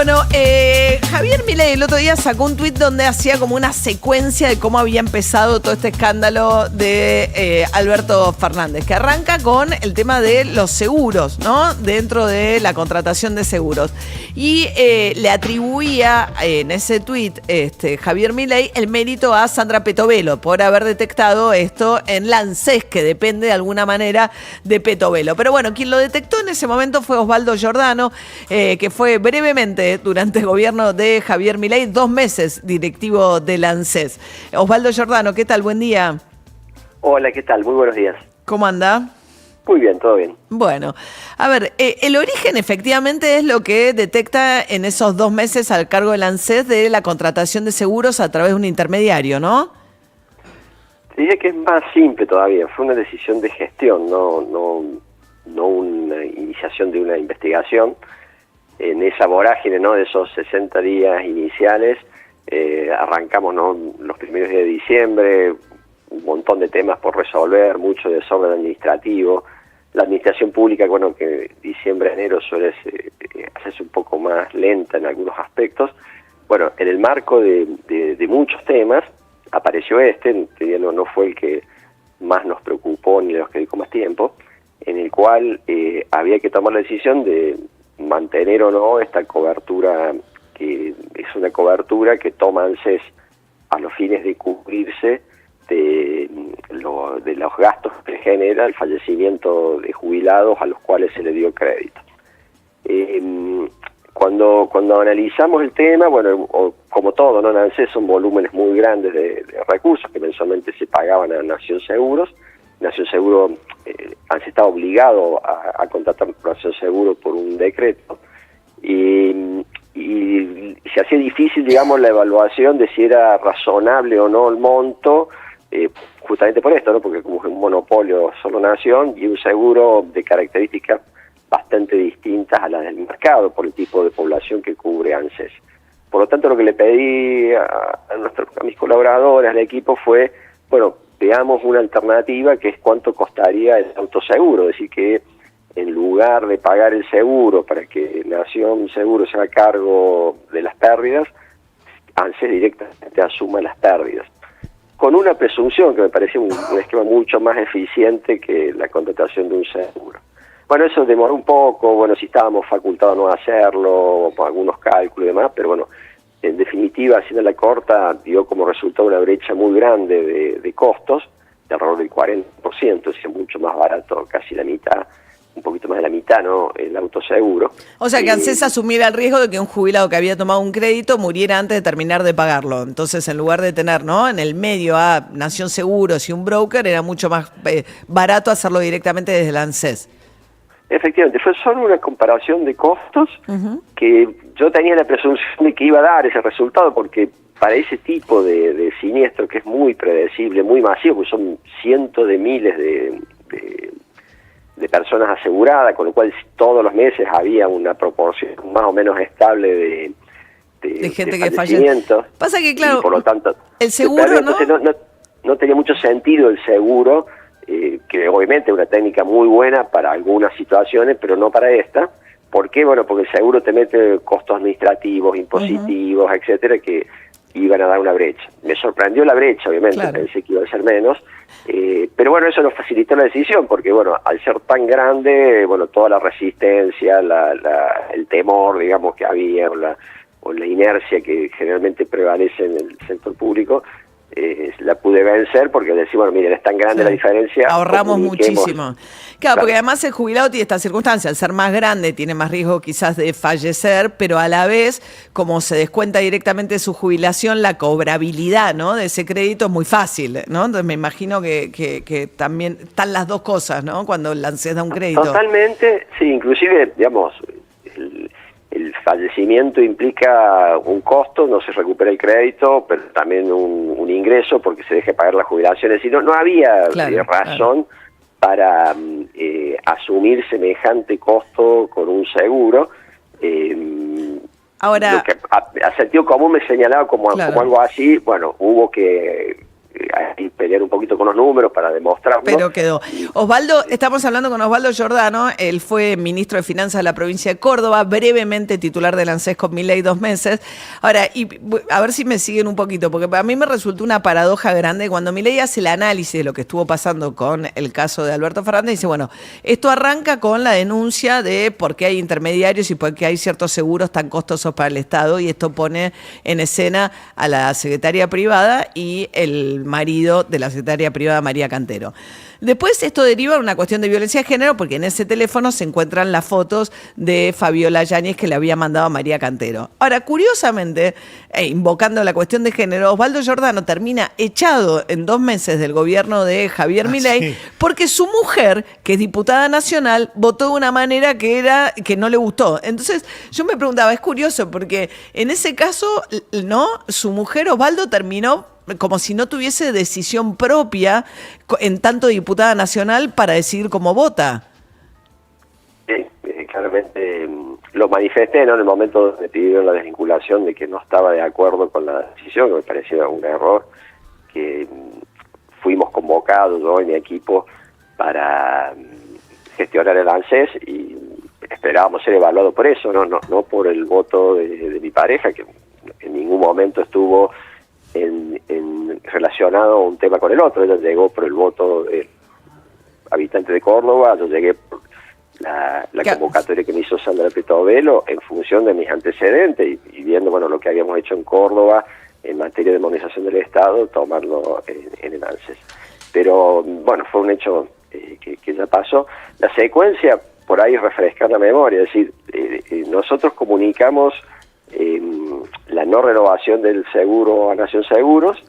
Bueno, Javier Milei el otro día sacó un tuit donde hacía como una secuencia de cómo había empezado todo este escándalo de Alberto Fernández, que arranca con el tema de los seguros, ¿no? Dentro de la contratación de seguros. Y le atribuía en ese tuit Javier Milei el mérito a Sandra Petovelo por haber detectado esto en la ANSES, que depende de alguna manera de Petovelo. Pero bueno, quien lo detectó en ese momento fue Osvaldo Giordano, que fue brevemente durante el gobierno de Javier Milei 2 meses directivo del ANSES. Osvaldo Giordano, ¿qué tal? Buen día. Hola, ¿qué tal? Muy buenos días. ¿Cómo anda? Muy bien, todo bien. Bueno, a ver, el origen efectivamente es lo que detecta en esos 2 meses al cargo del ANSES de la contratación de seguros a través de un intermediario, ¿no? Diría que es más simple todavía, fue una decisión de gestión, no una iniciación de una investigación. En esa vorágine, ¿no?, de esos 60 días iniciales, arrancamos, ¿no?, los primeros días de diciembre, un montón de temas por resolver, mucho desorden administrativo. La administración pública, bueno, que diciembre, enero suele hacerse un poco más lenta en algunos aspectos. Bueno, en el marco de muchos temas, apareció no fue el que más nos preocupó ni los que dedicó más tiempo, en el cual había que tomar la decisión de mantener o no esta cobertura, que es una cobertura que toma ANSES a los fines de cubrirse de los gastos que genera el fallecimiento de jubilados a los cuales se le dio crédito. Cuando analizamos el tema, bueno, como todo, ¿no?, en ANSES son volúmenes muy grandes de recursos que mensualmente se pagaban a Nación Seguros. Nación Seguro, ANSES estaba obligado a contratar Nación Seguro por un decreto, y se hacía difícil, digamos, la evaluación de si era razonable o no el monto, justamente por esto, ¿no?, porque como es un monopolio solo Nación y un seguro de características bastante distintas a las del mercado por el tipo de población que cubre ANSES. Por lo tanto, lo que le pedí a mis colaboradores, al equipo, fue, bueno, veamos una alternativa, que es cuánto costaría el autoseguro, es decir, que en lugar de pagar el seguro para que Nación Seguro se haga cargo de las pérdidas, ANSES directamente asuma las pérdidas, con una presunción que me parecía un esquema mucho más eficiente que la contratación de un seguro. Bueno, eso demoró un poco, bueno, si estábamos facultados no a hacerlo, por algunos cálculos y demás, pero bueno, en definitiva, haciendo la corta, dio como resultado una brecha muy grande de costos, de alrededor del 40%, es mucho más barato, casi la mitad, un poquito más de la mitad, ¿no?, el autoseguro. O sea, que ANSES asumiera el riesgo de que un jubilado que había tomado un crédito muriera antes de terminar de pagarlo. Entonces, en lugar de tener, ¿no?, en el medio a Nación Seguros y un broker, era mucho más barato hacerlo directamente desde el ANSES. Efectivamente, fue solo una comparación de costos que yo tenía la presunción de que iba a dar ese resultado, porque para ese tipo de siniestro, que es muy predecible, muy masivo, pues son cientos de miles de personas aseguradas, con lo cual todos los meses había una proporción más o menos estable de gente que fallecimientos. Pasa que, claro, y por lo tanto, el seguro, entonces no tenía mucho sentido el seguro, que obviamente es una técnica muy buena para algunas situaciones, pero no para esta. ¿Por qué? Bueno, porque el seguro te mete costos administrativos, impositivos, etcétera, que iban a dar una brecha. Me sorprendió la brecha, obviamente, claro. Pensé que iba a ser menos, pero bueno, eso nos facilitó la decisión, porque bueno, al ser tan grande, bueno, toda la resistencia, el temor, digamos, que había, o la inercia que generalmente prevalece en el sector público, la pude vencer, porque decir, bueno, miren, es tan grande la diferencia. Ahorramos muchísimo. Claro, porque además el jubilado tiene esta circunstancia, al ser más grande tiene más riesgo quizás de fallecer, pero a la vez, como se descuenta directamente de su jubilación, la cobrabilidad, ¿no?, de ese crédito es muy fácil, ¿no? Entonces me imagino que también están las dos cosas, ¿no?, cuando el ANSES da un crédito. Totalmente, sí, inclusive, digamos, el fallecimiento implica un costo, no se recupera el crédito, pero también un ingreso porque se deja pagar las jubilaciones. No había razón para asumir semejante costo con un seguro. Ahora, lo que a sentido común me señalaba como algo así. Bueno, hubo que pelear un poquito con los números para demostrarlo. Pero quedó. Osvaldo, estamos hablando con Osvaldo Giordano, él fue ministro de Finanzas de la provincia de Córdoba, brevemente titular del ANSES con Milei 2 meses. Ahora, y a ver si me siguen un poquito, porque a mí me resultó una paradoja grande cuando Milei hace el análisis de lo que estuvo pasando con el caso de Alberto Fernández, dice, bueno, esto arranca con la denuncia de por qué hay intermediarios y por qué hay ciertos seguros tan costosos para el Estado, y esto pone en escena a la secretaria privada y el marido de la secretaria privada, María Cantero. Después esto deriva en una cuestión de violencia de género, porque en ese teléfono se encuentran las fotos de Fabiola Yáñez que le había mandado a María Cantero. Ahora, curiosamente, invocando la cuestión de género, Osvaldo Giordano termina echado en 2 meses del gobierno de Javier Milei, porque su mujer, que es diputada nacional, votó de una manera que no le gustó. Entonces, yo me preguntaba, es curioso, porque en ese caso, ¿no? Su mujer, Osvaldo, terminó como si no tuviese decisión propia en tanto diputada nacional para decidir cómo vota. Sí, claramente lo manifesté, ¿no? En el momento donde pidieron la desvinculación, de que no estaba de acuerdo con la decisión, que me parecía un error, que fuimos convocados, yo y mi equipo, para gestionar el ANSES, y esperábamos ser evaluados por eso, no por el voto de mi pareja, que en ningún momento estuvo relacionado un tema con el otro. Ella llegó por el voto del habitante de Córdoba, yo llegué por la convocatoria que me hizo Sandra Petovelo en función de mis antecedentes y viendo, bueno, lo que habíamos hecho en Córdoba en materia de modernización del Estado, tomarlo en el ANSES. Pero bueno, fue un hecho que ya pasó. La secuencia, por ahí refrescar la memoria, es decir, nosotros comunicamos la no renovación del seguro a Nación Seguros.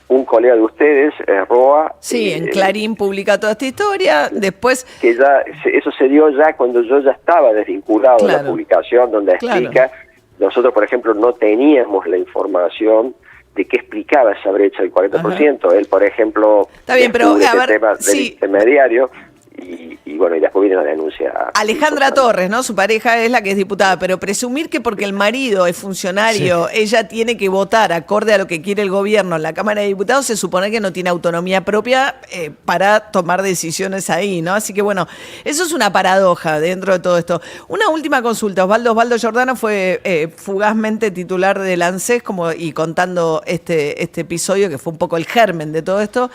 Un colega de ustedes, Roa... Sí, en Clarín publica toda esta historia, después... Que ya, eso se dio ya cuando yo ya estaba desvinculado de la publicación, donde explica... Nosotros, por ejemplo, no teníamos la información de qué explicaba esa brecha del 40%. Ajá. Él, por ejemplo... Está bien, pero a ver, tema del intermediario... Y bueno, y después viene la denuncia. Alejandra Torres, ¿no? Su pareja es la que es diputada, pero presumir que porque el marido es funcionario, ella tiene que votar acorde a lo que quiere el gobierno en la Cámara de Diputados, se supone que no tiene autonomía propia para tomar decisiones ahí, ¿no? Así que bueno, eso es una paradoja dentro de todo esto. Una última consulta, Osvaldo Giordano fue fugazmente titular del ANSES, y contando este episodio que fue un poco el germen de todo esto.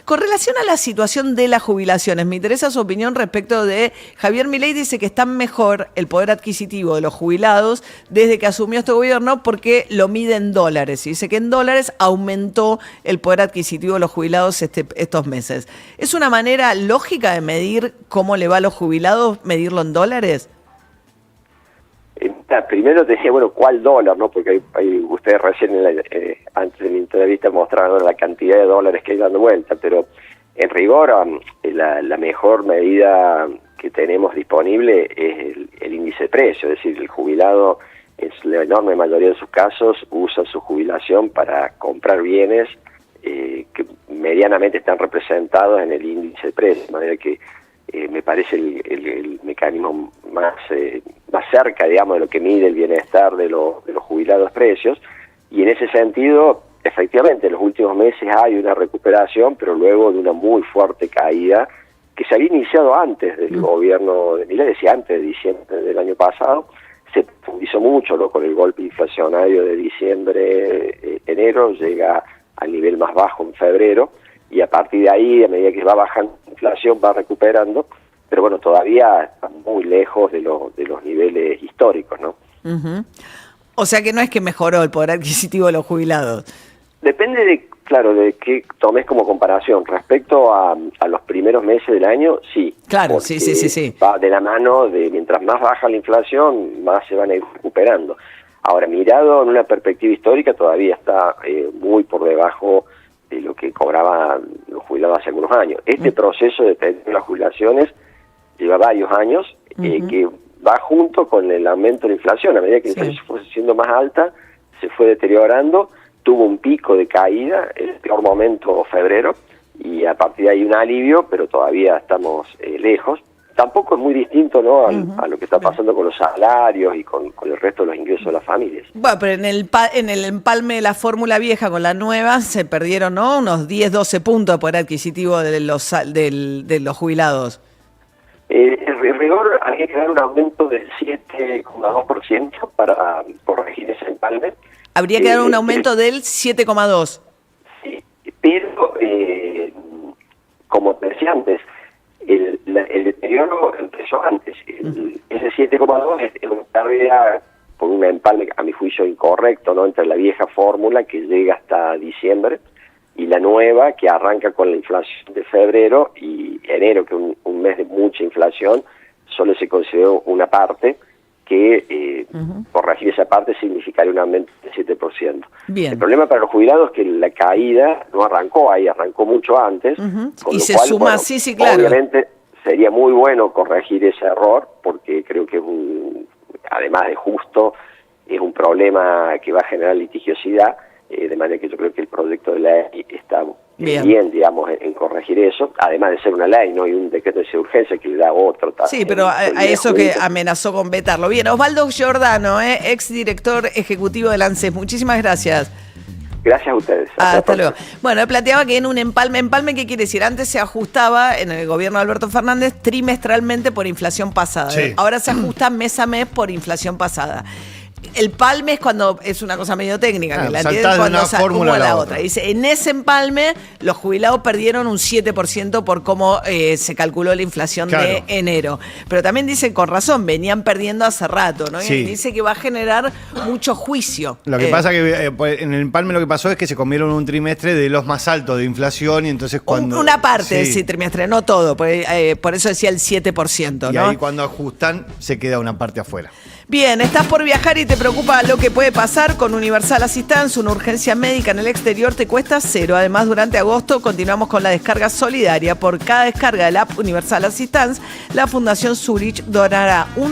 Con relación a la situación de las jubilaciones, me interesa su opinión respecto de Javier Milei. Dice que está mejor el poder adquisitivo de los jubilados desde que asumió este gobierno porque lo mide en dólares. Y dice que en dólares aumentó el poder adquisitivo de los jubilados estos meses. ¿Es una manera lógica de medir cómo le va a los jubilados, medirlo en dólares? Primero te decía, bueno, ¿cuál dólar? ¿No? Porque ustedes recién antes de mi entrevista mostraron la cantidad de dólares que hay dando vuelta, pero en rigor la mejor medida que tenemos disponible es el índice de precio, es decir, el jubilado en la enorme mayoría de sus casos usa su jubilación para comprar bienes que medianamente están representados en el índice de precio, de manera que me parece el mecanismo más cerca, digamos, de lo que mide el bienestar de los jubilados precios, y en ese sentido, efectivamente, en los últimos meses hay una recuperación, pero luego de una muy fuerte caída que se había iniciado antes del gobierno de Milei, decía antes de diciembre del año pasado. Se profundizó mucho con el golpe inflacionario de diciembre, enero, llega al nivel más bajo en febrero, y a partir de ahí, a medida que va bajando la inflación, va recuperando, pero bueno, todavía está muy lejos de los niveles históricos, ¿no? Uh-huh. O sea que no es que mejoró el poder adquisitivo de los jubilados. Depende de qué tomes como comparación. Respecto a los primeros meses del año, sí. Claro, sí. Va de la mano de mientras más baja la inflación, más se van a ir recuperando. Ahora, mirado en una perspectiva histórica, todavía está muy por debajo de lo que cobraban los jubilados hace algunos años. Este proceso de tener las jubilaciones lleva varios años, que va junto con el aumento de la inflación. A medida que la inflación fue siendo más alta, se fue deteriorando, tuvo un pico de caída, el peor momento febrero, y a partir de ahí un alivio, pero todavía estamos lejos. tampoco es muy distinto, ¿no? A lo que está pasando con los salarios y con el resto de los ingresos de las familias. Bueno, pero en el empalme de la fórmula vieja con la nueva se perdieron, ¿no? Unos 10-12 puntos de poder adquisitivo de los jubilados. En rigor había que dar un aumento del 7,2% para corregir ese empalme. Habría que dar un aumento del 7,2%. Sí, pero como te decía antes, el deterioro empezó antes. Ese 7,2 es una pérdida por un empalme, a mi juicio, incorrecto, ¿no? Entre la vieja fórmula que llega hasta diciembre y la nueva que arranca con la inflación de febrero y enero, que es un mes de mucha inflación. Solo se consideró una parte que corregir esa parte significaría un aumento del 7%. Bien. El problema para los jubilados es que la caída no arrancó ahí, arrancó mucho antes. Con y lo se cual, suma, bueno, sí, claro. Obviamente sería muy bueno corregir ese error, porque creo que además de justo, es un problema que va a generar litigiosidad, de manera que yo creo que el proyecto de ley está bien, digamos, en corregir eso, además de ser una ley, ¿no? Y un decreto de urgencia que le da otro. Sí, pero a eso que amenazó con vetarlo. Bien, Osvaldo Giordano, ex director ejecutivo del ANSES, muchísimas gracias. Gracias a ustedes. Hasta luego. Bueno, él planteaba que en un empalme, ¿qué quiere decir? Antes se ajustaba en el gobierno de Alberto Fernández trimestralmente por inflación pasada. Sí. Ahora se ajusta mes a mes por inflación pasada. El palme es cuando es una cosa medio técnica, que la entienden cuando se acumula a la otra. Dice, en ese empalme los jubilados perdieron un 7% por cómo se calculó la inflación de enero. Pero también dice, con razón, venían perdiendo hace rato, ¿no? Sí. Y dice que va a generar mucho juicio. Lo que pasa que en el empalme lo que pasó es que se comieron un trimestre de los más altos de inflación y entonces cuando... Una parte de ese trimestre, no todo. Por eso decía el 7%, ¿no? Y ahí cuando ajustan se queda una parte afuera. Bien, estás por viajar y te preocupa lo que puede pasar. Con Universal Assistance, una urgencia médica en el exterior te cuesta 0. Además, durante agosto continuamos con la descarga solidaria. Por cada descarga del app Universal Assistance, la Fundación Zurich donará un